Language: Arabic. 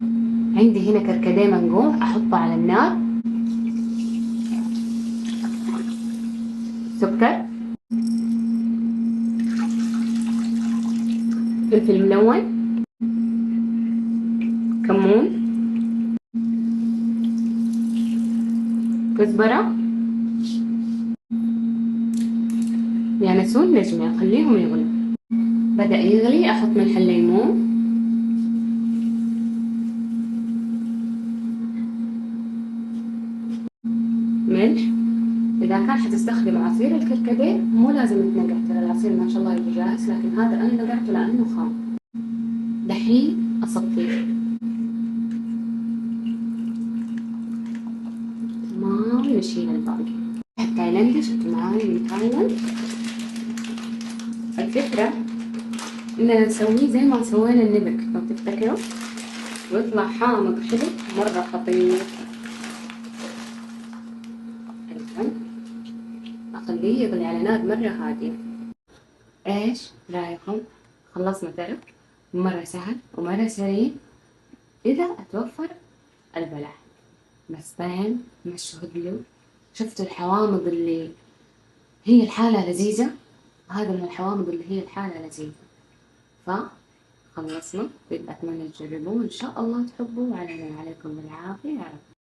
عندي هنا كركديه منقوع احطه على النار، سكر، فلفل ملون، كمون، كزبرة، يانسون، نجمة، اخليهم يغلوا. بدأ يغلي احط ملح الليمون، ملح. إذا كان حتستخدم عصير الكركديه مو لازم تنقع، ترى العصير ما شاء الله يجي جاهز، لكن هذا أنا نقعته لأنه خام. دحين أصفيه تمام، نشيل الباقي. التايلندي شفت معاي من تايلاند. الفكرة إننا نسويه زي ما سوينا النبك لو تفتكروا، ويطلع حامض حلو مرة خطير. أخليه يغلي على نار مرة هادية. إيش رأيكم؟ خلصنا ترك، مرة سهل ومرة سريع إذا أتوفر البلح. بسطين مشهود له. شفتوا الحوامض اللي هي الحالة لذيذة، هذا من الحوامض اللي هي الحالة لذيذة. فخلصنا، أتمنى تجربوه إن شاء الله تحبوا، وعلينا وعليكم بالعافية يا رب.